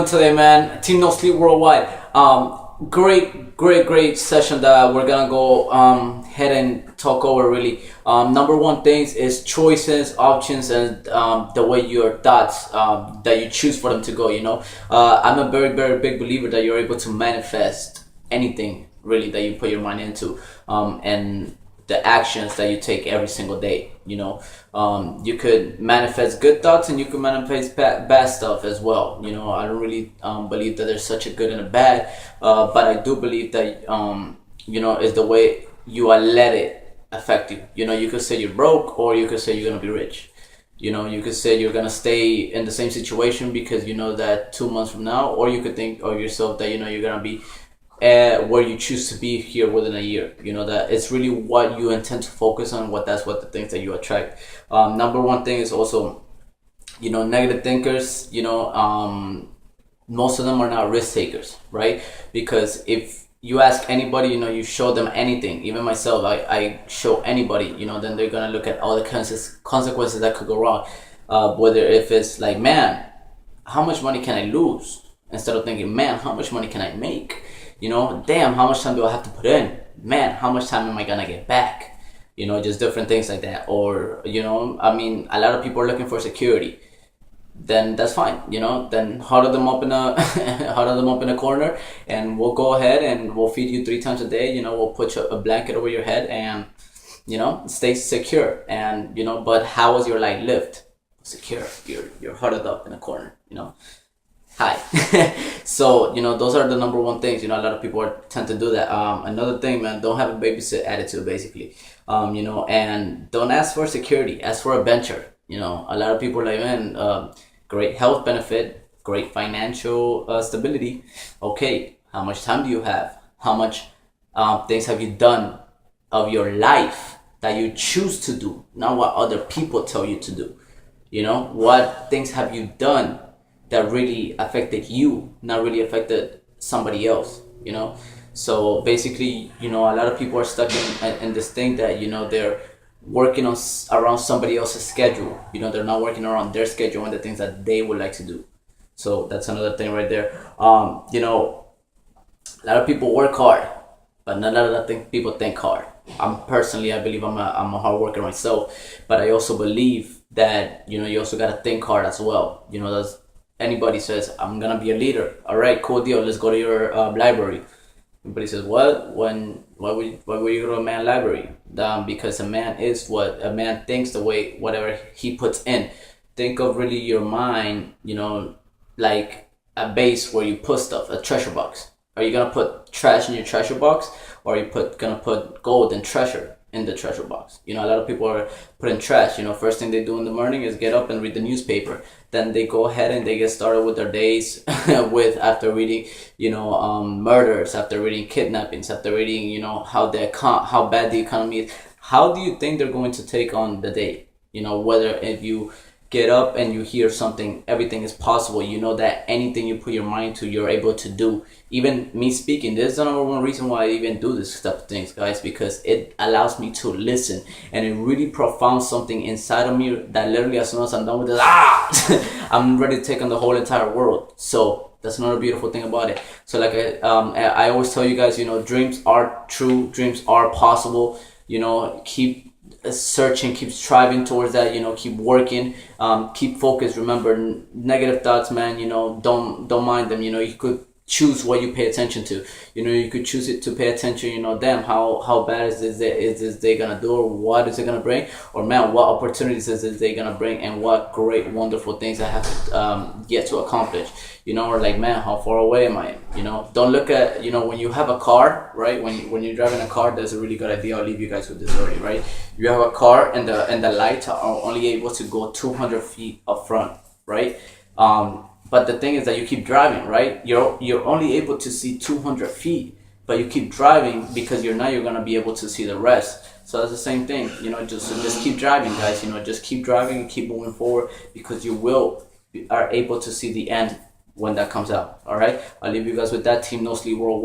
Today, man. Team No Sleep Worldwide. Great session that we're gonna go ahead and talk over. Really, number one things is choices, options, and the way your thoughts that you choose for them to go. I'm a very big believer that you're able to manifest anything really that you put your mind into, and the actions that you take every single day. You could manifest good thoughts and you could manifest bad stuff as well. I don't really believe that there's such a good and a bad, but I do believe that is the way you let it affect you. You could say you're broke, or you could say you're gonna be rich. You could say you're gonna stay in the same situation because you know that 2 months from now, or you could think of yourself that you're gonna be where you choose to be here within a year. That it's really what you intend to focus on. That's what the things that you attract. Number one thing is also, negative thinkers. Most of them are not risk takers, right? Because if you ask anybody, you show them anything, even myself, I show anybody, then they're gonna look at all the consequences that could go wrong. Whether if it's like, man, how much money can I lose? Instead of thinking, man, how much money can I make? Damn, how much time do I have to put in? Man, how much time am I gonna get back? Just different things like that. Or, a lot of people are looking for security. Then that's fine, then huddle them up in a corner, and we'll go ahead and we'll feed you 3 times a day. We'll put a blanket over your head and, stay secure. And, but how is your life lived? Secure. You're huddled up in a corner, Hi. So, those are the number one things. A lot of people tend to do that. Another thing, man, don't have a babysit attitude, basically. And don't ask for security, ask for a venture. A lot of people are like, man, great health benefit, great financial stability. Okay, how much time do you have? How much things have you done of your life that you choose to do, not what other people tell you to do? What things have you done that really affected you, not really affected somebody else? So basically, a lot of people are stuck in this thing that they're working around somebody else's schedule. They're not working around their schedule and the things that they would like to do. So that's another thing right there. A lot of people work hard, but not a lot of people think hard. I believe I'm a hard worker myself, but I also believe that you also gotta think hard as well. That's anybody says, I'm gonna be a leader. All right, cool deal. Let's go to your library. Everybody says, what? Why would you go to a man library? Because a man is what a man thinks, the way whatever he puts in. Think of really your mind, like a base where you put stuff, a treasure box. Are you gonna put trash in your treasure box, or are you gonna put gold and treasure in the treasure box? A lot of people are putting trash. First thing they do in the morning is get up and read the newspaper. Then they go ahead and they get started with their days after reading, murders, after reading kidnappings, after reading, how bad the economy is. How do you think they're going to take on the day? Whether if you get up and you hear something, everything is possible. That anything you put your mind to, you're able to do. Even me speaking, this is the number one reason why I even do this stuff things, guys, because it allows me to listen, and it really profound something inside of me that literally as soon as I'm done with it, I'm ready to take on the whole entire world. So that's another beautiful thing about it. So like I always tell you guys, dreams are true, dreams are possible. Keep searching, keep striving towards that. Keep working, keep focused. Remember, negative thoughts, man, don't mind them. You could choose what you pay attention to. You could choose it to pay attention, damn, how bad is this day gonna do, or what is it gonna bring, or man, what opportunities is this day gonna bring, and what great wonderful things I have to yet to accomplish. Or like, man, how far away am I? Don't look at, when you have a car, right? When you're driving a car, that's a really good idea. I'll leave you guys with this story, right? You have a car and the lights are only able to go 200 feet up front, right? But the thing is that you keep driving, right? You're only able to see 200 feet, but you keep driving because you're gonna be able to see the rest. So that's the same thing, just keep driving, guys. Just keep driving and keep moving forward, because you are able to see the end when that comes out. All right, I'll leave you guys with that. Team No Sleep Worldwide.